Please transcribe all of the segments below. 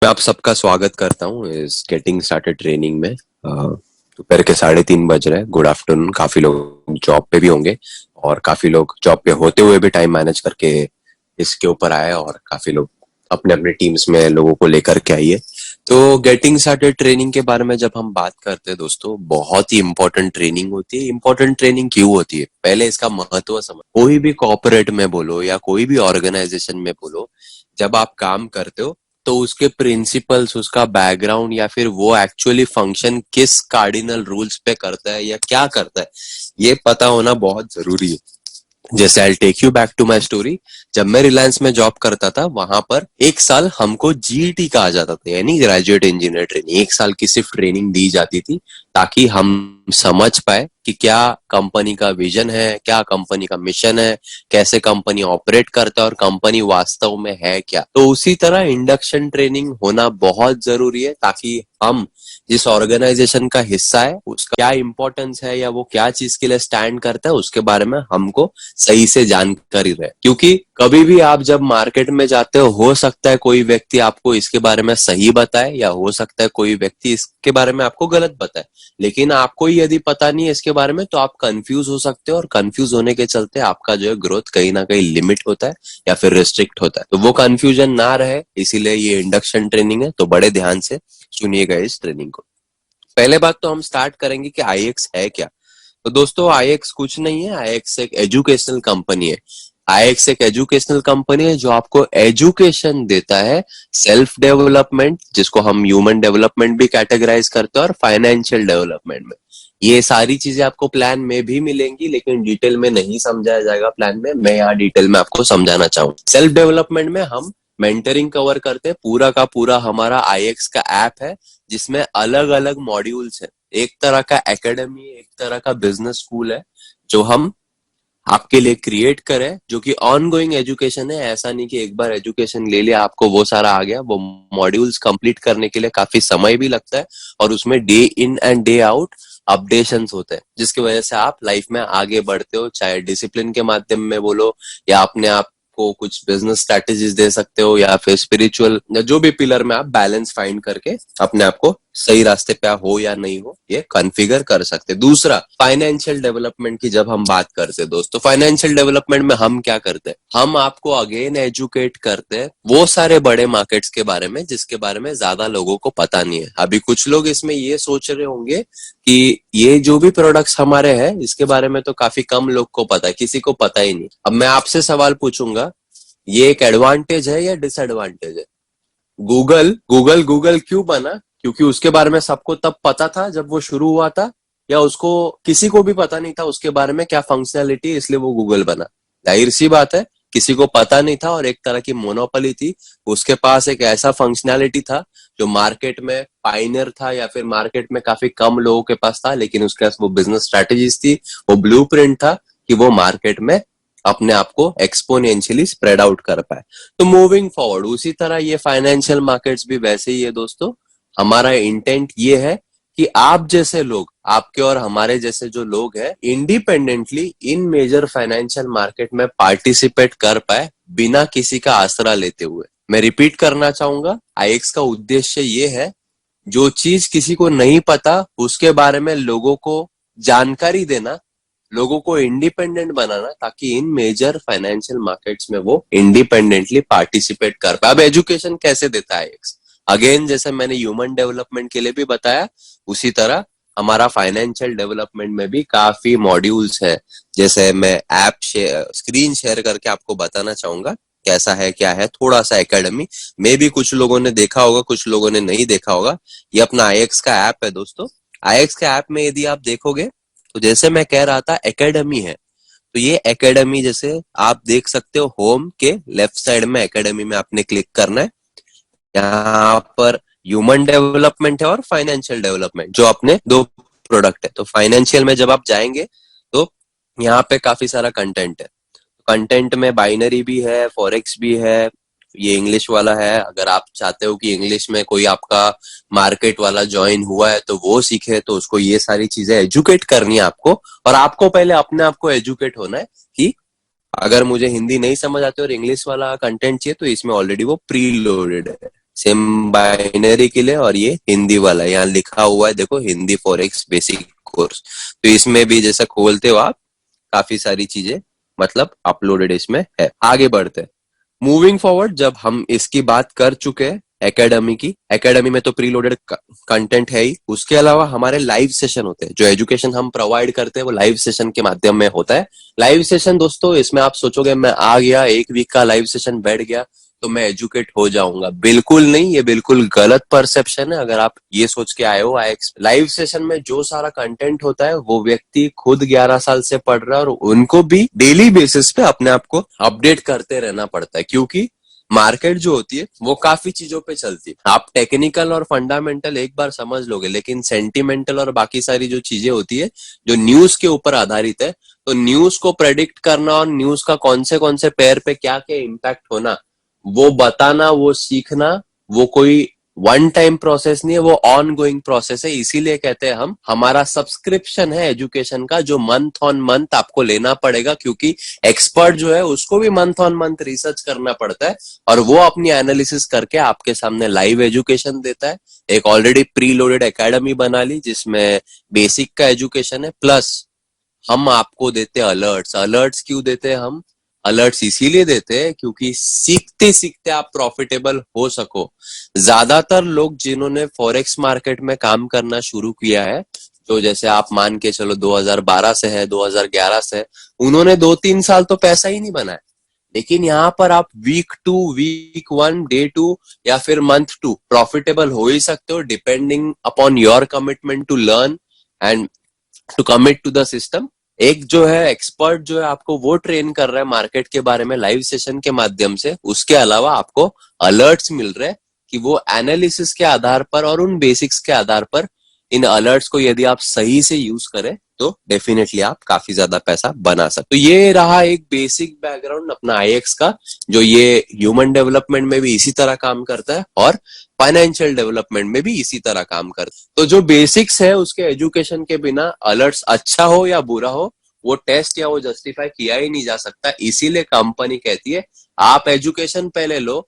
मैं आप सबका स्वागत करता हूँ इस गेटिंग स्टार्टेड ट्रेनिंग में। दोपहर के 3:30 बज रहे हैं। Good afternoon. काफी लोग जॉब पे भी होंगे और काफी लोग जॉब पे होते हुए भी टाइम मैनेज करके इसके ऊपर आए और काफी लोग अपने अपने टीम्स में लोगों को लेकर के आइए। तो गेटिंग स्टार्टेड ट्रेनिंग के बारे में जब हम बात करते हैं दोस्तों, बहुत ही इंपॉर्टेंट ट्रेनिंग होती है। इंपॉर्टेंट ट्रेनिंग क्यों होती है, पहले इसका महत्व समझ। कोई भी कॉर्पोरेट में बोलो या कोई भी ऑर्गेनाइजेशन में बोलो, जब आप काम करते हो तो उसके प्रिंसिपल्स, उसका बैकग्राउंड या फिर वो एक्चुअली फंक्शन किस कार्डिनल रूल्स पे करता है या क्या करता है, ये पता होना बहुत जरूरी है। जैसे I take you back to my story. जब मैं रिलायंस में जॉब करता था, वहां पर एक साल हमको जीईटी कहा जाता था, यानी ग्रेजुएट इंजीनियर ट्रेनिंग। एक साल की सिर्फ ट्रेनिंग दी जाती थी ताकि हम समझ पाए कि क्या कंपनी का विजन है, क्या कंपनी का मिशन है, कैसे कंपनी ऑपरेट करता है और कंपनी वास्तव में है क्या। तो उसी तरह इंडक्शन ट्रेनिंग होना बहुत जरूरी है ताकि हम जिस ऑर्गेनाइजेशन का हिस्सा है उसका क्या इंपॉर्टेंस है या वो क्या चीज के लिए स्टैंड करता है उसके बारे में हमको सही से जानकारी रहे। क्योंकि कभी भी आप जब मार्केट में जाते हो सकता है कोई व्यक्ति आपको इसके बारे में सही बताए या हो सकता है कोई व्यक्ति इसके बारे में आपको गलत बताए, लेकिन आपको यदि पता नहीं है इसके बारे में तो आप कंफ्यूज हो सकते हो और कंफ्यूज होने के चलते आपका जो है ग्रोथ कहीं ना कहीं लिमिट होता है या फिर रिस्ट्रिक्ट होता है। तो वो कंफ्यूजन ना रहे, इसीलिए ये इंडक्शन ट्रेनिंग है। तो बड़े ध्यान से सुनिएगा इस ट्रेनिंग को। पहले बात तो हम स्टार्ट करेंगे कि आईएक्स है क्या। तो दोस्तों, आईएक्स कुछ नहीं है, आईएक्स एक एजुकेशनल कंपनी है। आईएक्स एक एजुकेशनल कंपनी है जो आपको एजुकेशन देता है, सेल्फ डेवलपमेंट, जिसको हम ह्यूमन डेवलपमेंट भी कैटेगराइज करते हैं, और फाइनेंशियल डेवलपमेंट में। ये सारी चीजें आपको प्लान में भी मिलेंगी, लेकिन डिटेल में नहीं समझाया जाएगा प्लान में। मैं यहाँ डिटेल में आपको समझाना चाहूँ। सेल्फ डेवलपमेंट में हम मेंटरिंग कवर करते हैं। पूरा का पूरा हमारा आईएक्स का ऐप है जिसमें अलग अलग मॉड्यूल्स है। एक तरह का एकेडमी, एक तरह का बिजनेस स्कूल है जो हम आपके लिए क्रिएट करें, जो कि ऑन गोइंग एजुकेशन है। ऐसा नहीं कि एक बार एजुकेशन ले लिया आपको वो सारा आ गया। वो मॉड्यूल्स कंप्लीट करने के लिए काफी समय भी लगता है और उसमें day in and day out updations होते हैं, जिसकी वजह से आप लाइफ में आगे बढ़ते हो। चाहे डिसिप्लिन के माध्यम में बोलो या अपने आप को कुछ बिजनेस स्ट्रेटेजीज दे सकते हो या फिर स्पिरिचुअल या जो भी पिलर में आप बैलेंस फाइंड करके अपने आप को सही रास्ते पे हो या नहीं हो ये कॉन्फ़िगर कर सकते। दूसरा, फाइनेंशियल डेवलपमेंट की जब हम बात करते हैं दोस्तों, फाइनेंशियल डेवलपमेंट में हम क्या करते हैं, हम आपको अगेन एजुकेट करते हैं वो सारे बड़े मार्केट्स के बारे में जिसके बारे में ज्यादा लोगों को पता नहीं है। अभी कुछ लोग इसमें ये सोच रहे होंगे कि ये जो भी प्रोडक्ट्स हमारे हैं इसके बारे में तो काफी कम लोग को पता है, किसी को पता ही नहीं। अब मैं आपसे सवाल पूछूंगा, ये एक एडवांटेज है या डिसएडवांटेज है? गूगल गूगल गूगल क्यों बना? क्योंकि उसके बारे में सबको तब पता था जब वो शुरू हुआ था, या उसको किसी को भी पता नहीं था उसके बारे में क्या फंक्शनैलिटी, इसलिए वो गूगल बना? जाहिर सी बात है, किसी को पता नहीं था और एक तरह की मोनोपोली थी। उसके पास एक ऐसा फंक्शनैलिटी था जो मार्केट में पाइनियर था या फिर मार्केट में काफी कम लोगों के पास था, लेकिन उसके पास वो बिजनेस स्ट्रेटेजीज थी, वो ब्लूप्रिंट था कि वो मार्केट में अपने आप को एक्सपोनेंशियली स्प्रेड आउट कर पाए। तो मूविंग फॉरवर्ड उसी तरह ये फाइनेंशियल मार्केट्स भी वैसे ही है दोस्तों। हमारा इंटेंट ये है कि आप जैसे लोग, आपके और हमारे जैसे जो लोग हैं, इंडिपेंडेंटली इन मेजर फाइनेंशियल मार्केट में पार्टिसिपेट कर पाए बिना किसी का आसरा लेते हुए। मैं रिपीट करना चाहूंगा, आईएक्स का उद्देश्य ये है, जो चीज किसी को नहीं पता उसके बारे में लोगों को जानकारी देना, लोगों को इंडिपेंडेंट बनाना, ताकि इन मेजर फाइनेंशियल मार्केट्स में वो इंडिपेंडेंटली पार्टिसिपेट कर पाए। अब एजुकेशन कैसे देता है एक्स? अगेन, जैसे मैंने ह्यूमन डेवलपमेंट के लिए भी बताया, उसी तरह हमारा फाइनेंशियल डेवलपमेंट में भी काफी मॉड्यूल्स है। जैसे मैं ऐप स्क्रीन शेयर करके आपको बताना चाहूंगा कैसा है क्या है। थोड़ा सा एकेडमी में भी कुछ लोगों ने देखा होगा, कुछ लोगों ने नहीं देखा होगा। ये अपना आईएक्स का ऐप है दोस्तों। आईएक्स के ऐप में यदि आप देखोगे तो जैसे मैं कह रहा था एकेडमी है, तो ये एकेडमी जैसे आप देख सकते हो, होम के लेफ्ट साइड में एकेडमी में आपने क्लिक करना है। यहाँ पर ह्यूमन डेवलपमेंट है और फाइनेंशियल डेवलपमेंट, जो अपने दो प्रोडक्ट है। तो फाइनेंशियल में जब आप जाएंगे तो यहाँ पे काफी सारा कंटेंट है। कंटेंट में बाइनरी भी है, फॉरेक्स भी है, ये इंग्लिश वाला है। अगर आप चाहते हो कि इंग्लिश में कोई आपका मार्केट वाला ज्वाइन हुआ है तो वो सीखे, तो उसको ये सारी चीजें एजुकेट करनी है आपको। और आपको पहले अपने आप को एजुकेट होना है कि अगर मुझे हिंदी नहीं समझ आती और इंग्लिश वाला कंटेंट चाहिए तो इसमें ऑलरेडी वो प्री लोडेड है। सेम बाइनरी के लिए, और ये हिंदी वाला यहाँ लिखा हुआ है देखो, हिंदी फॉरेक्स बेसिक कोर्स। तो इसमें भी जैसा खोलते हो आप, काफी सारी चीजें मतलब अपलोडेड इसमें है। आगे बढ़ते हैं। मूविंग फॉरवर्ड, जब हम इसकी बात कर चुके हैं एकेडमी की, एकेडमी में तो प्री लोडेड कंटेंट है ही, उसके अलावा हमारे लाइव सेशन होते हैं। जो एजुकेशन हम प्रोवाइड करते हैं वो लाइव सेशन के माध्यम में होता है। लाइव सेशन दोस्तों, इसमें आप सोचोगे मैं आ गया, एक वीक का लाइव सेशन बैठ गया तो मैं एजुकेट हो जाऊंगा। बिल्कुल नहीं, ये बिल्कुल गलत परसेप्शन है। अगर आप ये सोच के आए हो आईएक्स लाइव सेशन में जो सारा कंटेंट होता है वो व्यक्ति खुद 11 साल से पढ़ रहा है, और उनको भी डेली बेसिस पे अपने आप को अपडेट करते रहना पड़ता है, क्योंकि मार्केट जो होती है वो काफी चीजों पे चलती है। आप टेक्निकल और फंडामेंटल एक बार समझ लोगे, लेकिन सेंटिमेंटल और बाकी सारी जो चीजें होती है जो न्यूज के ऊपर आधारित है, तो न्यूज को प्रेडिक्ट करना और न्यूज का कौन से पैर पे क्या क्या इम्पैक्ट होना वो बताना, वो सीखना, वो कोई वन टाइम प्रोसेस नहीं है, वो ऑन गोइंग प्रोसेस है। इसीलिए कहते हैं हम, हमारा सब्सक्रिप्शन है एजुकेशन का, जो मंथ ऑन मंथ आपको लेना पड़ेगा, क्योंकि एक्सपर्ट जो है उसको भी मंथ ऑन मंथ रिसर्च करना पड़ता है, और वो अपनी एनालिसिस करके आपके सामने लाइव एजुकेशन देता है। एक ऑलरेडी प्री लोडेड एकेडमी बना ली जिसमें बेसिक का एजुकेशन है, प्लस हम आपको देते हैं अलर्ट्स। अलर्ट्स क्यों देते हैं हम? अलर्ट्स इसीलिए देते हैं क्योंकि सीखते सीखते आप प्रॉफिटेबल हो सको। ज्यादातर लोग जिन्होंने फॉरेक्स मार्केट में काम करना शुरू किया है, तो जैसे आप मान के चलो 2012 से है, 2011 से है, उन्होंने 2-3 साल तो पैसा ही नहीं बनाया। लेकिन यहाँ पर आप वीक 2, वीक 1, डे 2 या फिर मंथ 2 प्रॉफिटेबल हो ही सकते हो, depending upon your commitment to learn and to commit to the system. एक जो है एक्सपर्ट जो है आपको वो ट्रेन कर रहा है मार्केट के बारे में लाइव सेशन के माध्यम से, उसके अलावा आपको अलर्ट्स मिल रहे हैं कि वो एनालिसिस के आधार पर और उन बेसिक्स के आधार पर इन अलर्ट्स को यदि आप सही से यूज करें तो डेफिनेटली आप काफी ज्यादा पैसा बना सकते। तो ये रहा एक बेसिक बैकग्राउंड अपना आईएक्स का, जो ये ह्यूमन डेवलपमेंट में भी इसी तरह काम करता है और फाइनेंशियल डेवलपमेंट में भी इसी तरह काम करता है। तो जो बेसिक्स है उसके एजुकेशन के बिना अलर्ट्स अच्छा हो या बुरा हो, वो टेस्ट या वो जस्टिफाई किया ही नहीं जा सकता। इसीलिए कंपनी कहती है आप एजुकेशन पहले लो,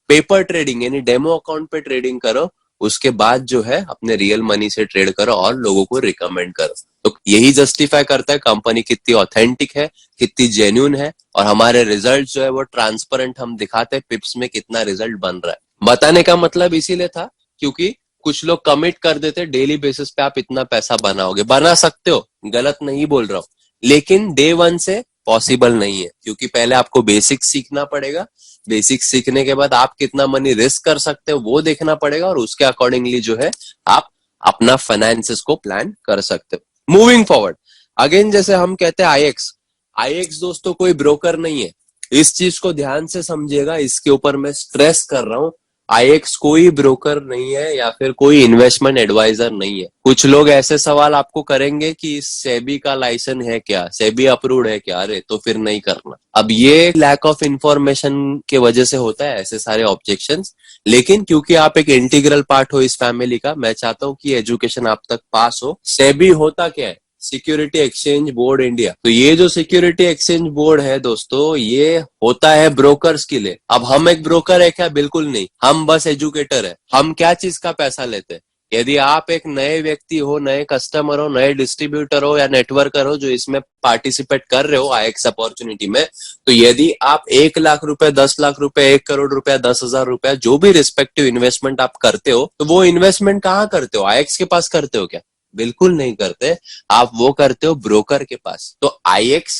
पेपर ट्रेडिंग यानी डेमो अकाउंट पे ट्रेडिंग करो, उसके बाद जो है अपने रियल मनी से ट्रेड करो और लोगों को रिकमेंड करो। तो यही जस्टिफाई करता है कंपनी कितनी ऑथेंटिक है, कितनी जेन्युइन है, और हमारे रिजल्ट जो है वो ट्रांसपेरेंट हम दिखाते हैं, पिप्स में कितना रिजल्ट बन रहा है। बताने का मतलब इसीलिए था क्योंकि कुछ लोग कमिट कर देते डेली बेसिस पे आप इतना पैसा बनाओगे। बना सकते हो, गलत नहीं बोल रहा हूं, लेकिन डे 1 से पॉसिबल नहीं है, क्योंकि पहले आपको बेसिक सीखना पड़ेगा। बेसिक सीखने के बाद आप कितना मनी रिस्क कर सकते हो वो देखना पड़ेगा, और उसके अकॉर्डिंगली जो है आप अपना फाइनेंसेस को प्लान कर सकते हो। मूविंग फॉरवर्ड, अगेन जैसे हम कहते हैं आईएक्स, आईएक्स दोस्तों कोई ब्रोकर नहीं है। इस चीज को ध्यान से समझिएगा, इसके ऊपर मैं स्ट्रेस कर रहा हूं। आईएक्स कोई ब्रोकर नहीं है या फिर कोई इन्वेस्टमेंट एडवाइजर नहीं है। कुछ लोग ऐसे सवाल आपको करेंगे कि सेबी का लाइसेंस है क्या, सेबी अप्रूव्ड है क्या, अरे तो फिर नहीं करना। अब ये लैक ऑफ इंफॉर्मेशन के वजह से होता है ऐसे सारे ऑब्जेक्शंस, लेकिन क्योंकि आप एक इंटीग्रल पार्ट हो इस फैमिली का, मैं चाहता हूं कि एजुकेशन आप तक पास हो। सेबी होता क्या है? Security exchange board India. तो ये जो सिक्योरिटी एक्सचेंज बोर्ड है दोस्तों, ये होता है ब्रोकर्स के लिए। अब हम एक ब्रोकर है क्या? बिल्कुल नहीं, हम बस एजुकेटर है। हम क्या चीज का पैसा लेते हैं? यदि आप एक नए व्यक्ति हो, नए कस्टमर हो, नए डिस्ट्रीब्यूटर हो या नेटवर्कर हो जो इसमें पार्टिसिपेट कर रहे हो आईएक्स अपॉर्चुनिटी में, तो यदि आप 1 लाख रुपए, 10 लाख रुपए, 1 करोड़ रुपया, 10,000 रुपया, जो भी रिस्पेक्टिव इन्वेस्टमेंट आप करते हो, तो वो इन्वेस्टमेंट कहाँ करते हो? आईएक्स के पास करते हो क्या? बिल्कुल नहीं करते। आप वो करते हो ब्रोकर के पास। तो आईएक्स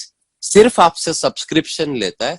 सिर्फ आपसे सब्सक्रिप्शन लेता है,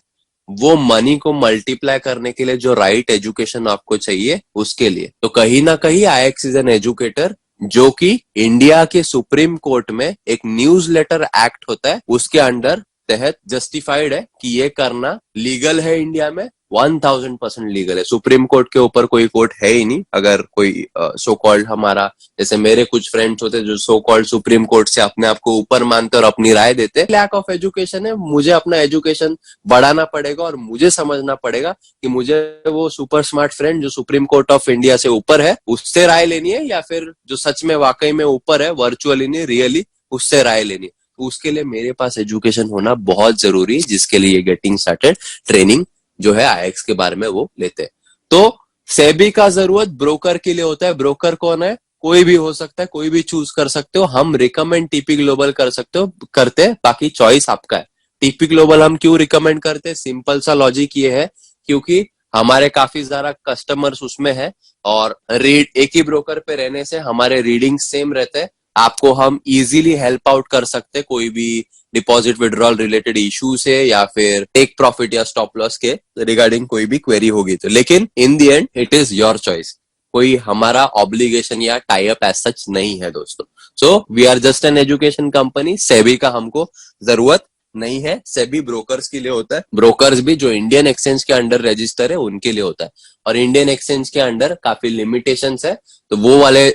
वो मनी को मल्टीप्लाई करने के लिए जो राइट एजुकेशन आपको चाहिए उसके लिए। तो कहीं ना कहीं आईएक्स इज एन एजुकेटर, जो कि इंडिया के सुप्रीम कोर्ट में एक न्यूज़लेटर एक्ट होता है उसके अंडर तहत जस्टिफाइड है कि ये करना लीगल है इंडिया में, 1000% लीगल है। सुप्रीम कोर्ट के ऊपर कोई कोर्ट है ही नहीं। अगर कोई सो कॉल्ड हमारा, जैसे मेरे कुछ फ्रेंड्स होते जो सो कॉल्ड सुप्रीम कोर्ट से अपने आप को ऊपर मानते और अपनी राय देते, लैक ऑफ एजुकेशन है। मुझे अपना एजुकेशन बढ़ाना पड़ेगा और मुझे समझना पड़ेगा कि मुझे वो सुपर स्मार्ट फ्रेंड जो सुप्रीम कोर्ट ऑफ इंडिया से ऊपर है उससे राय लेनी है, या फिर जो सच में वाकई में ऊपर है, वर्चुअली नहीं रियली, उससे राय लेनी है। तो उसके लिए मेरे पास एजुकेशन होना बहुत जरूरी है, जिसके लिए गेटिंग स्टार्टेड ट्रेनिंग जो है आईएक्स के बारे में वो लेते हैं। तो सेबी का जरूरत ब्रोकर के लिए होता है। ब्रोकर कौन है? कोई भी हो सकता है, कोई भी चूज कर सकते हो। हम रिकमेंड टीपी ग्लोबल कर सकते हो, करते हैं, बाकी चॉइस आपका है। टीपी ग्लोबल हम क्यों रिकमेंड करते हैं? सिंपल सा लॉजिक ये है, क्योंकि हमारे काफी ज्यादा कस्टमर्स उसमें है और रीड एक ही ब्रोकर पे रहने से हमारे रीडिंग सेम रहते हैं। आपको हम इजीली हेल्प आउट कर सकते हैं कोई भी डिपॉजिट विड्रॉल रिलेटेड इशू से, या फिर टेक प्रॉफिट या स्टॉप लॉस के रिगार्डिंग कोई भी क्वेरी होगी तो। लेकिन in the end it is your choice. कोई हमारा ऑब्लिगेशन या टाई अप एज सच नहीं है दोस्तों। So we are just an education company. SEBI का हमको जरूरत नहीं है। सेबी ब्रोकर्स के लिए होता है। ब्रोकर्स भी जो इंडियन एक्सचेंज के अंडर रजिस्टर है उनके लिए होता है, और इंडियन एक्सचेंज के अंडर काफी लिमिटेशंस है। तो वो वाले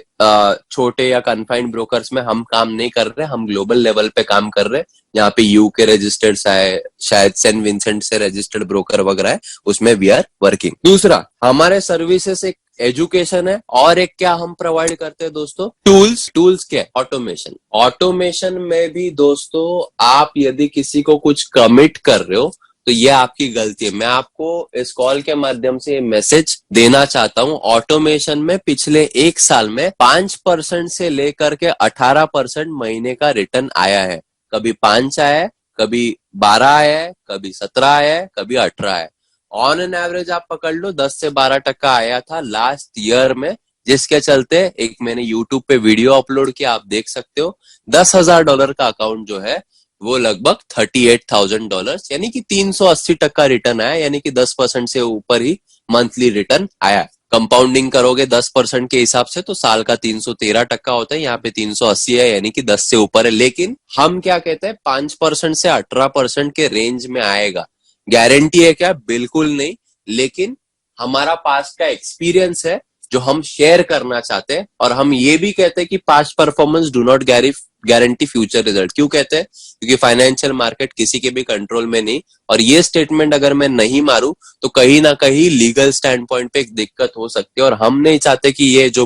छोटे या कन्फाइंड ब्रोकर्स में हम काम नहीं कर रहे। हम ग्लोबल लेवल पे काम कर रहे हैं। यहाँ पे यूके रजिस्टर्ड है, शायद सेंट विंसेंट से रजिस्टर्ड ब्रोकर वगैरह है, उसमें वी आर वर्किंग। दूसरा, हमारे सर्विसेज एक एजुकेशन है, और एक क्या हम प्रोवाइड करते हैं दोस्तों? टूल्स। टूल्स क्या? ऑटोमेशन। ऑटोमेशन में भी दोस्तों आप यदि किसी को कुछ कमिट कर रहे हो तो ये आपकी गलती है। मैं आपको इस कॉल के माध्यम से मैसेज देना चाहता हूं। ऑटोमेशन में पिछले 1 साल में 5% से लेकर के 18% महीने का रिटर्न आया है। कभी 5 आया है, कभी 12 आया है, कभी 17 आया है, कभी 18 है। ऑन एन एवरेज आप पकड़ लो 10 से 12% आया था लास्ट ईयर में, जिसके चलते एक मैंने यूट्यूब पे वीडियो अपलोड किया, आप देख सकते हो। $10,000 का अकाउंट जो है वो लगभग $38,000 यानी कि 380% रिटर्न आया, यानी कि 10% से ऊपर ही मंथली रिटर्न आया। कंपाउंडिंग करोगे 10% के हिसाब से तो साल का 313% होता है। यहाँ पे 380 है, यानी कि 10 से ऊपर है। लेकिन हम क्या कहते हैं, 5% से 18% के रेंज में आएगा। गारंटी है क्या? बिल्कुल नहीं। लेकिन हमारा पास का एक्सपीरियंस है जो हम शेयर करना चाहते हैं, और हम ये भी कहते हैं कि past performance do not guarantee future result. क्यों कहते हैं? क्योंकि फाइनेंशियल मार्केट किसी के भी कंट्रोल में नहीं, और ये स्टेटमेंट अगर मैं नहीं मारूं तो कहीं ना कहीं लीगल स्टैंड पॉइंट पे एक दिक्कत हो सकती है। और हम नहीं चाहते कि ये जो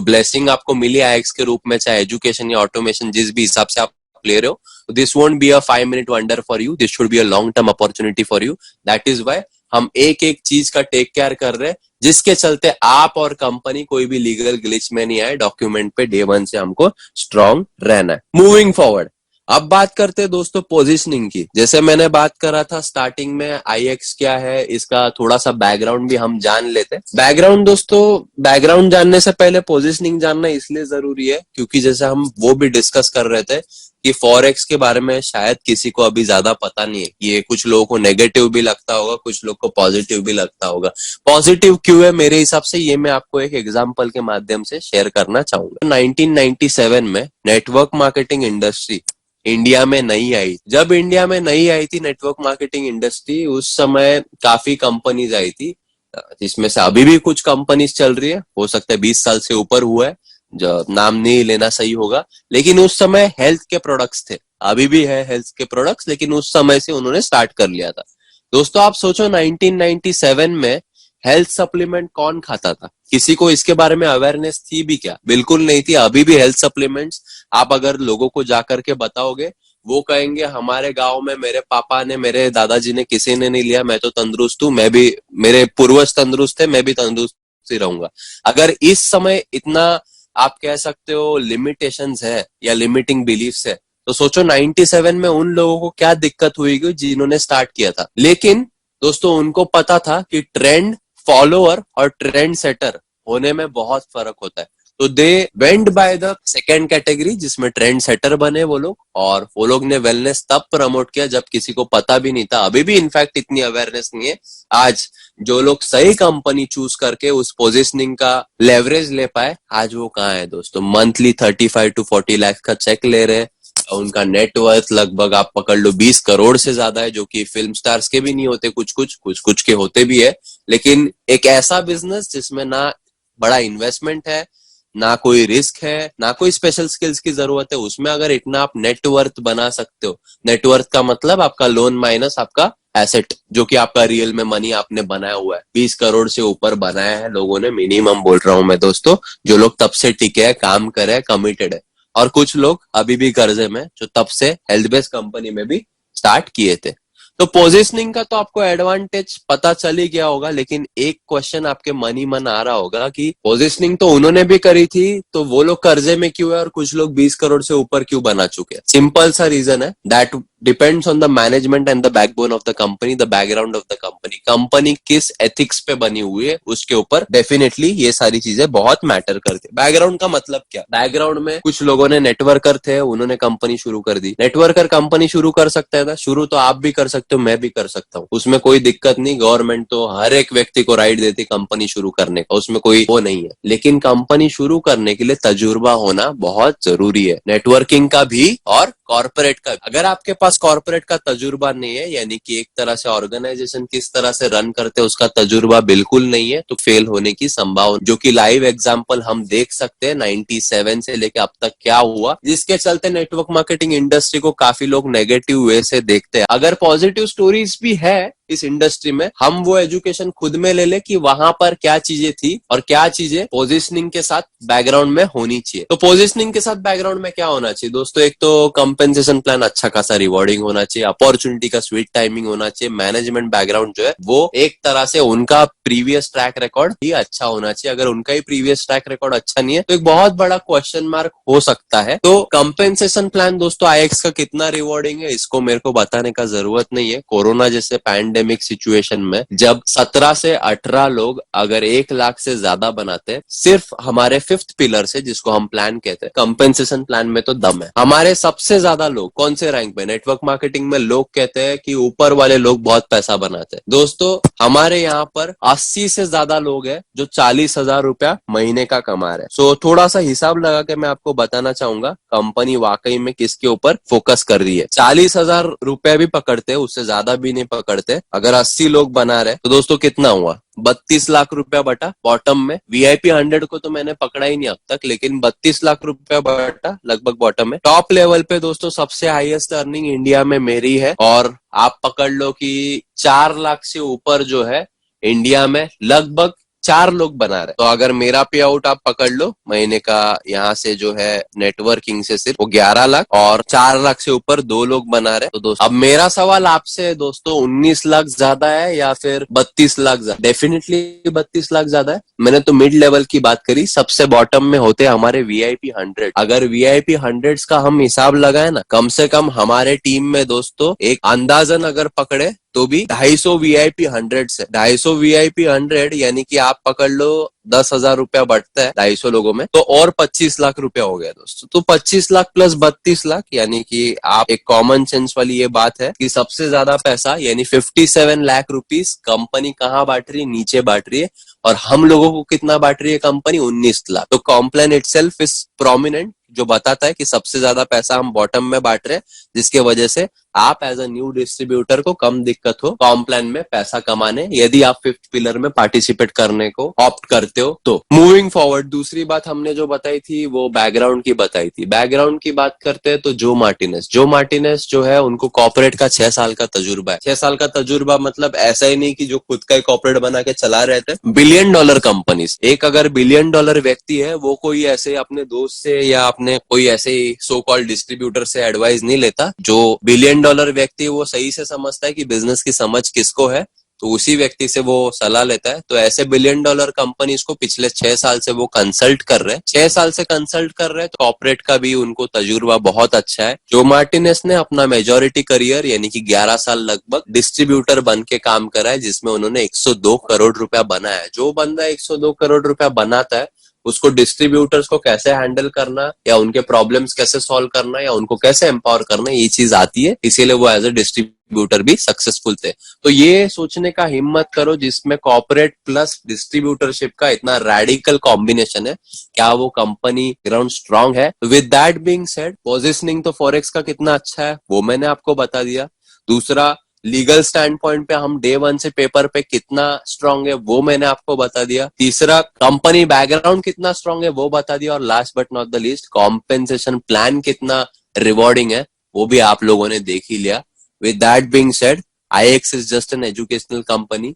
ब्लेसिंग आपको मिली आईएक्स के रूप में, चाहे एजुकेशन या ऑटोमेशन, जिस भी हिसाब से आप ले रहे हो, this won't be a 5 minute wonder for you, this should be a long term opportunity for you. That is why हम एक एक चीज का टेक केयर कर रहे हैं, जिसके चलते आप और कंपनी कोई भी लीगल ग्लिच में नहीं आए। डॉक्यूमेंट पे डे 1 से हमको स्ट्रांग रहना है। मूविंग फॉरवर्ड, अब बात करते हैं दोस्तों पोजीशनिंग की। जैसे मैंने बात करा था स्टार्टिंग में, आईएक्स क्या है, इसका थोड़ा सा बैकग्राउंड भी हम जान लेते हैं। बैकग्राउंड दोस्तों, बैकग्राउंड जानने से पहले पोजीशनिंग जानना इसलिए जरूरी है क्योंकि जैसे हम वो भी डिस्कस कर रहे थे कि फॉरेक्स के बारे में शायद किसी को अभी ज्यादा पता नहीं है। ये कुछ लोगों को नेगेटिव भी लगता होगा, कुछ लोग को पॉजिटिव भी लगता होगा। पॉजिटिव क्यों है मेरे हिसाब से, ये मैं आपको एक एग्जांपल के माध्यम से शेयर करना चाहूंगा। 1997 में नेटवर्क मार्केटिंग इंडस्ट्री इंडिया में नहीं आई। जब इंडिया में नहीं आई थी नेटवर्क मार्केटिंग इंडस्ट्री, उस समय काफी कंपनीज आई थी, जिसमें से अभी भी कुछ कंपनीज चल रही है। हो सकता है 20 साल से ऊपर हुआ है, जो नाम नहीं लेना सही होगा। लेकिन उस समय हेल्थ के प्रोडक्ट्स थे, अभी भी है हेल्थ के प्रोडक्ट्स, लेकिन उस समय से उन्होंने स्टार्ट कर लिया था। दोस्तों आप सोचो 1997 में हेल्थ सप्लीमेंट कौन खाता था? किसी को इसके बारे में अवेयरनेस थी भी क्या? बिल्कुल नहीं थी। अभी भी हेल्थ सप्लीमेंट्स आप अगर लोगों को जाकर के बताओगे, वो कहेंगे हमारे गांव में मेरे पापा ने, मेरे दादाजी ने, किसी ने नहीं लिया, मैं तो तंदुरुस्त हूं, मैं भी, मेरे पूर्वज तंदुरुस्त थे, मैं भी तंदुरुस्त ही रहूंगा। अगर इस समय इतना आप कह सकते हो लिमिटेशंस है या लिमिटिंग बिलीफ्स है, तो सोचो 97 में उन लोगों को क्या दिक्कत हुई जिन्होंने स्टार्ट किया था। लेकिन दोस्तों उनको पता था कि ट्रेंड फॉलोअर और ट्रेंड सेटर होने में बहुत फर्क होता है। तो they went by the second category, जिसमें ट्रेंड सेटर बने वो लोग, और वो लोग ने वेलनेस तब प्रमोट किया जब किसी को पता भी नहीं था। अभी भी इनफैक्ट इतनी अवेयरनेस नहीं है। आज जो लोग सही कंपनी चूज करके उस पोजिशनिंग का लेवरेज ले पाए, आज वो कहाँ है दोस्तों? मंथली 35 to 40 लाख का चेक ले रहे हैं। उनका नेटवर्थ लगभग आप पकड़ लो 20 करोड़ से ज्यादा है, जो कि फिल्म स्टार्स के भी नहीं होते, कुछ के होते भी है। लेकिन एक ऐसा बिजनेस जिसमें ना बड़ा इन्वेस्टमेंट है, ना कोई रिस्क है, ना कोई स्पेशल स्किल्स की जरूरत है, उसमें अगर इतना आप नेटवर्थ बना सकते हो। नेटवर्थ का मतलब आपका लोन माइनस आपका एसेट, जो कि आपका रियल में मनी आपने बनाया हुआ है। 20 करोड़ से ऊपर बनाया है लोगों ने, मिनिमम बोल रहा हूं मैं दोस्तों, जो लोग तब से टिके हैं, काम करे हैं, कमिटेड है। और कुछ लोग अभी भी कर्जे में, जो तब से हेल्थ बेस्ड कंपनी में भी स्टार्ट किए थे। तो पोजिशनिंग का तो आपको एडवांटेज पता चल ही गया होगा, लेकिन एक क्वेश्चन आपके मन ही मन आ रहा होगा कि पोजिशनिंग तो उन्होंने भी करी थी, तो वो लोग कर्जे में क्यों है और कुछ लोग 20 करोड़ से ऊपर क्यों बना चुके हैं? सिंपल सा रीजन है, that depends on the management and the backbone of the company, the background of the company. Company किस एथिक्स पे बनी हुई है उसके ऊपर डेफिनेटली ये सारी चीजें बहुत मैटर करती है। बैकग्राउंड का मतलब क्या? बैकग्राउंड में कुछ लोगों ने नेटवर्कर थे, उन्होंने कंपनी शुरू कर दी। नेटवर्कर कंपनी शुरू कर सकता है था, शुरू तो आप भी कर सकते हो, मैं भी कर सकता हूँ, उसमें कोई दिक्कत नहीं। गवर्नमेंट तो हर एक व्यक्ति को राइट देती कंपनी शुरू करने का, उसमें कोई वो नहीं है। लेकिन कंपनी शुरू करने के लिए तजुर्बा होना बहुत जरूरी है, नेटवर्किंग का भी और कॉर्पोरेट का। अगर आपके पास कॉर्पोरेट का तजुर्बा नहीं है, यानी कि एक तरह से ऑर्गेनाइजेशन किस तरह से रन करते हैं उसका तजुर्बा बिल्कुल नहीं है, तो फेल होने की संभावना, जो कि लाइव एग्जांपल हम देख सकते हैं 97 से लेके अब तक क्या हुआ, जिसके चलते नेटवर्क मार्केटिंग इंडस्ट्री को काफी लोग नेगेटिव वे से देखते हैं। अगर पॉजिटिव स्टोरीज भी है इस इंडस्ट्री में, हम वो एजुकेशन खुद में ले ले कि वहां पर क्या चीजें थी और क्या चीजें पोजिशनिंग के साथ बैकग्राउंड में होनी चाहिए। तो पोजिशनिंग के साथ बैकग्राउंड में क्या होना चाहिए दोस्तों? एक तो कंपेंसेशन प्लान अच्छा खासा रिवॉर्डिंग होना चाहिए, अपॉर्चुनिटी का स्वीट टाइमिंग होना चाहिए, मैनेजमेंट बैकग्राउंड जो है वो एक तरह से उनका प्रीवियस ट्रैक रिकॉर्ड ही अच्छा होना चाहिए। अगर उनका ही प्रीवियस ट्रैक रिकॉर्ड अच्छा नहीं है तो एक बहुत बड़ा क्वेश्चन मार्क हो सकता है। तो कंपेंसेशन प्लान दोस्तों आईएक्स का कितना रिवॉर्डिंग है इसको मेरे को बताने का जरूरत नहीं है। कोरोना जैसे पैंडेमिक सिचुएशन में जब 17 से 18 लोग अगर 1 लाख से ज्यादा बनाते हैं सिर्फ हमारे 5th पिलर से, जिसको हम प्लान कहते हैं, कंपेंसेशन प्लान में तो दम है। हमारे सबसे ज्यादा लोग कौन से रैंक में? नेटवर्क मार्केटिंग में लोग कहते हैं कि ऊपर वाले लोग बहुत पैसा बनाते हैं। दोस्तों हमारे यहाँ पर 80 से ज्यादा लोग हैं जो 40,000 रुपया महीने का कमा रहे हैं। सो थोड़ा सा हिसाब लगा के मैं आपको बताना चाहूंगा कंपनी वाकई में किसके ऊपर फोकस कर रही है। 40,000 रुपया भी पकड़ते हैं, उससे ज्यादा भी नहीं पकड़ते। अगर 80 लोग बना रहे तो दोस्तों कितना हुआ? 32 लाख रुपया बटा बॉटम में। वीआईपी 100 को तो मैंने पकड़ा ही नहीं अब तक, लेकिन 32 लाख रुपया बटा लगभग बॉटम में। टॉप लेवल पे दोस्तों सबसे हाईएस्ट अर्निंग इंडिया में मेरी है, और आप पकड़ लो कि 4 लाख से ऊपर जो है इंडिया में लगभग 4 लोग बना रहे। तो अगर मेरा पे आउट आप पकड़ लो महीने का, यहाँ से जो है नेटवर्किंग से सिर्फ वो 11 लाख, और 4 लाख से ऊपर 2 लोग बना रहे। तो दोस्तों अब मेरा सवाल आपसे है दोस्तों, 19 लाख ज्यादा है या फिर 32 लाख ज्यादा? डेफिनेटली 32 लाख ज्यादा है। मैंने तो मिड लेवल की बात करी, सबसे बॉटम में होते हमारे वीआईपी 100। अगर वीआईपी 100 का हम हिसाब लगाए ना, कम से कम हमारे टीम में दोस्तों एक अंदाजन अगर पकड़े तो भी 250 वीआईपी 100 से 250 वीआईपी 100 यानी कि आप पकड़ लो 10,000 रुपया बढ़ता है 250 लोगों में, तो और 25 लाख रुपया हो गया दोस्तों। तो 25 लाख प्लस 32 लाख, यानी कि आप एक कॉमन सेंस वाली ये बात है कि सबसे ज्यादा पैसा यानी 57 लाख रुपीस कंपनी कहाँ बांट रही है? नीचे बांट रही है। और हम लोगों को कितना बांट रही है कंपनी? 19 लाख। तो कॉम्प्लान इटसेल्फ इज प्रोमिनेंट, जो बताता है कि सबसे ज्यादा पैसा हम बॉटम में बांट रहे हैं, जिसके वजह से आप एज अ न्यू डिस्ट्रीब्यूटर को कम दिक्कत हो कॉम्प्लान में पैसा कमाने, यदि आप 5th पिलर में पार्टिसिपेट करने को ऑप्ट करते हो तो। मूविंग फॉरवर्ड, दूसरी बात हमने जो बताई थी वो बैकग्राउंड की बताई थी। बैकग्राउंड की बात करते हैं तो जो मार्टिनेस जो है उनको कॉर्पोरेट का 6 साल का तजुर्बा है। 6 साल का तजुर्बा मतलब ऐसा ही नहीं कि जो खुद का ही कॉर्पोरेट बना के चला रहे थे। बिलियन डॉलर कंपनीज, एक अगर बिलियन डॉलर व्यक्ति है वो कोई ऐसे अपने दोस्त से या अपने कोई ऐसे सो कॉल्ड डिस्ट्रीब्यूटर से एडवाइस नहीं लेता। जो बिलियन डॉलर व्यक्ति वो सही से समझता है कि बिजनेस की समझ किसको है, तो उसी व्यक्ति से वो सलाह लेता है। तो ऐसे बिलियन डॉलर कंपनीज को पिछले 6 साल से वो कंसल्ट कर रहे हैं। 6 साल से कंसल्ट कर रहे हैं तो कॉर्पोरेट का भी उनको तजुर्बा बहुत अच्छा है। जो मार्टिनेस ने अपना मेजॉरिटी करियर यानी कि 11 साल लगभग डिस्ट्रीब्यूटर बन के काम करा है, जिसमें उन्होंने 102 करोड़ रुपया बनाया है। जो बंदा 102 करोड़ रुपया बनाता है उसको डिस्ट्रीब्यूटर्स को कैसे हैंडल करना या उनके प्रॉब्लम्स कैसे सॉल्व करना या उनको कैसे एम्पावर करना, ये चीज आती है। इसीलिए वो एज ए डिस्ट्रीब्यूटर भी सक्सेसफुल थे। तो ये सोचने का हिम्मत करो जिसमें कॉर्पोरेट प्लस डिस्ट्रीब्यूटरशिप का इतना रेडिकल कॉम्बिनेशन है, क्या वो कंपनी ग्राउंड स्ट्रांग है? With that being said, positioning तो फॉरेक्स का कितना अच्छा है वो मैंने आपको बता दिया। दूसरा, लीगल स्टैंड पॉइंट पे हम डे 1 से पेपर पे कितना स्ट्रांग है वो मैंने आपको बता दिया। तीसरा, कंपनी बैकग्राउंड कितना स्ट्रांग है वो बता दिया। और last but not the least, compensation plan कितना रिवॉर्डिंग है वो भी आप लोगों ने देख ही लिया। With that being said, IX is just an educational company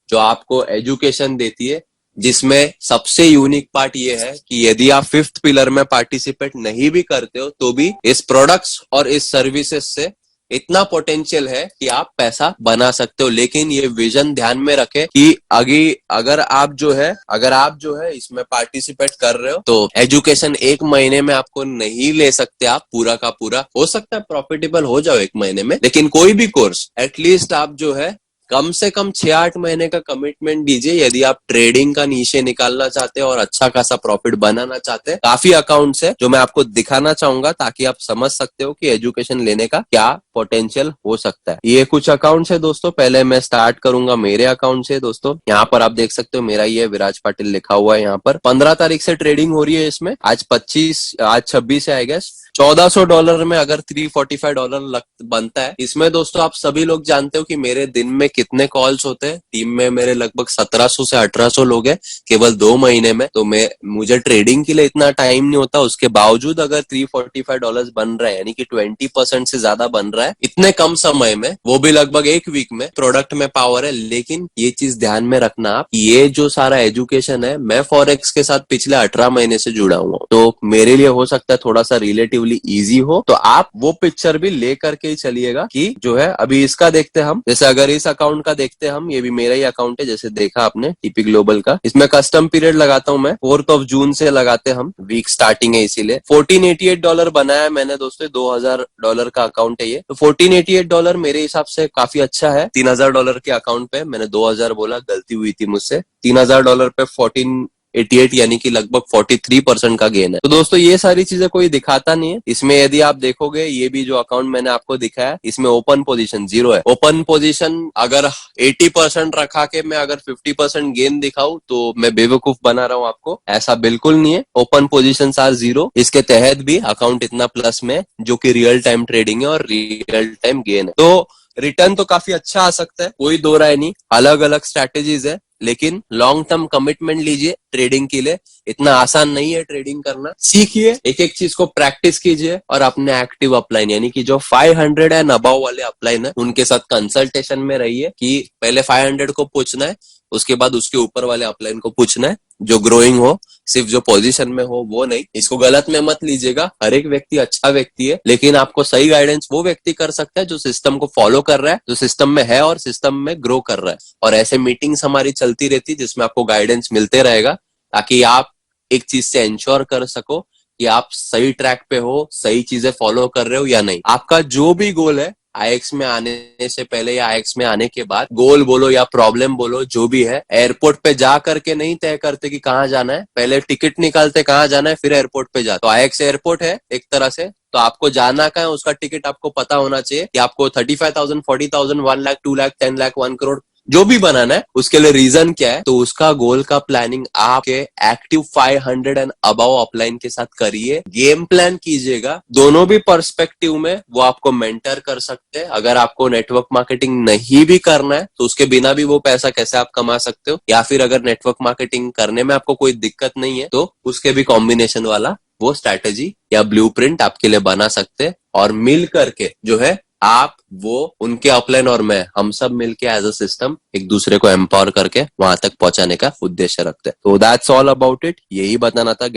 जो आपको एजुकेशन देती है, जिसमें सबसे यूनिक पार्ट ये है कि यदि आप 5th पिलर में पार्टिसिपेट नहीं भी करते हो तो भी इस प्रोडक्ट्स और इस सर्विसेज से इतना पोटेंशियल है कि आप पैसा बना सकते हो। लेकिन ये विजन ध्यान में रखें कि आगे अगर आप जो है इसमें पार्टिसिपेट कर रहे हो तो एजुकेशन एक महीने में आपको नहीं ले सकते। आप पूरा का पूरा हो सकता है प्रॉफिटेबल हो जाओ एक महीने में, लेकिन कोई भी कोर्स एटलीस्ट आप जो है कम से कम 6-8 महीने का कमिटमेंट दीजिए यदि आप ट्रेडिंग का नीचे निकालना चाहते हैं और अच्छा खासा प्रॉफिट बनाना चाहते हैं। काफी अकाउंट्स है जो मैं आपको दिखाना चाहूंगा ताकि आप समझ सकते हो कि एजुकेशन लेने का क्या पोटेंशियल हो सकता है। ये कुछ अकाउंट्स है दोस्तों। पहले मैं स्टार्ट करूंगा मेरे अकाउंट से दोस्तों। यहाँ पर आप देख सकते हो मेरा ये विराज पाटिल लिखा हुआ है। यहाँ पर 15 तारीख से ट्रेडिंग हो रही है इसमें। आज 26 है आई गेस। $1400 में अगर $345 बनता है इसमें दोस्तों। आप सभी लोग जानते हो कि मेरे दिन में कितने कॉल्स होते हैं। टीम में मेरे लगभग 1700 से 1800 लोग हैं केवल 2 महीने में। तो मुझे ट्रेडिंग के लिए इतना टाइम नहीं होता। उसके बावजूद अगर $345 बन रहा है यानी कि 20% से ज्यादा बन रहा है इतने कम समय में, वो भी लगभग एक वीक में। प्रोडक्ट में पावर है। लेकिन ये चीज ध्यान में रखना आप, ये जो सारा एजुकेशन है मैं फॉरेक्स के साथ पिछले 18 महीने से जुड़ा हुआ हूँ। तो मेरे लिए हो सकता है थोड़ा सा रिलेटिव इजी हो। तो आप वो पिक्चर भी ले करके ही चलिएगा कि जो है अभी इसका देखते हैं हम। जैसे अगर इस अकाउंट का देखते हैं हम, ये भी मेरा ही अकाउंट है जैसे देखा आपने टीपी ग्लोबल का। इसमें कस्टम पीरियड लगाता हूं मैं 4 जून से लगाते हम। वीक स्टार्टिंग है इसीलिए। $1488 बनाया मैंने दोस्तों। $2000 का अकाउंट है ये। तो $1488 मेरे हिसाब से काफी अच्छा है। $3000 के अकाउंट पे मैंने 2000 बोला, गलती हुई थी मुझसे। $3000 पे 1488 यानी कि लगभग 43% का गेन है। तो दोस्तों ये सारी चीजें कोई दिखाता नहीं है इसमें। यदि आप देखोगे ये भी जो अकाउंट मैंने आपको दिखाया इसमें ओपन पोजीशन 0 है। ओपन पोजीशन अगर 80% रखा के मैं अगर 50% गेन दिखाऊं तो मैं बेवकूफ बना रहा हूं आपको। ऐसा बिल्कुल नहीं है। Open position are 0। इसके तहत भी अकाउंट इतना प्लस में जो कि रियल टाइम ट्रेडिंग है और रियल टाइम गेन है। तो रिटर्न तो काफी अच्छा आ सकता है, कोई दो राय नहीं। अलग अलग स्ट्रैटेजीज है लेकिन लॉन्ग टर्म कमिटमेंट लीजिए ट्रेडिंग के लिए। इतना आसान नहीं है ट्रेडिंग करना। सीखिए, एक एक चीज को प्रैक्टिस कीजिए और अपने एक्टिव अपलाइन यानी कि जो 500 एंड अबव वाले अपलाइन है उनके साथ कंसल्टेशन में रहिए कि पहले 500 को पूछना है, उसके बाद उसके ऊपर वाले अपलाइन को पूछना है जो ग्रोइंग हो। सिर्फ जो पोजीशन में हो वो नहीं। इसको गलत में मत लीजिएगा। हर एक व्यक्ति अच्छा व्यक्ति है लेकिन आपको सही गाइडेंस वो व्यक्ति कर सकता है जो सिस्टम को फॉलो कर रहा है, जो सिस्टम में है और सिस्टम में ग्रो कर रहा है। और ऐसे मीटिंग्स हमारी चलती रहती है जिसमें आपको गाइडेंस मिलते रहेगा ताकि आप एक चीज से इंश्योर कर सको कि आप सही ट्रैक पे हो, सही चीजें फॉलो कर रहे हो या नहीं। आपका जो भी गोल है आईएक्स में आने से पहले या आईएक्स में आने के बाद, गोल बोलो या प्रॉब्लम बोलो जो भी है, एयरपोर्ट पे जा करके नहीं तय करते कि कहाँ जाना है। पहले टिकट निकालते कहाँ जाना है फिर एयरपोर्ट पे जाते। तो आईएक्स एयरपोर्ट है एक तरह से। तो आपको जाना कहाँ है उसका टिकट आपको पता होना चाहिए कि आपको 35,000, 40,000, 1 लाख, 2 लाख, 10 लाख, 1 करोड़ जो भी बनाना है उसके लिए रीजन क्या है। तो उसका गोल का प्लानिंग आपके एक्टिव 500 एंड अबव अपलाइन के साथ करिए। गेम प्लान कीजिएगा। दोनों भी पर्सपेक्टिव में वो आपको मेंटर कर सकते हैं। अगर आपको नेटवर्क मार्केटिंग नहीं भी करना है तो उसके बिना भी वो पैसा कैसे आप कमा सकते हो, या फिर अगर नेटवर्क मार्केटिंग करने में आपको कोई दिक्कत नहीं है तो उसके भी कॉम्बिनेशन वाला वो स्ट्रैटेजी या ब्लूप्रिंट आपके लिए बना सकते हैं। और मिल करके जो है आप वो उनके अपलाइन और मैं, हम सब मिलके एज अ सिस्टम एक दूसरे को एम्पावर करके वहां तक पहुंचाने का उद्देश्य रखते हैं। तो दैट्स ऑल अबाउट इट। यही बताना था।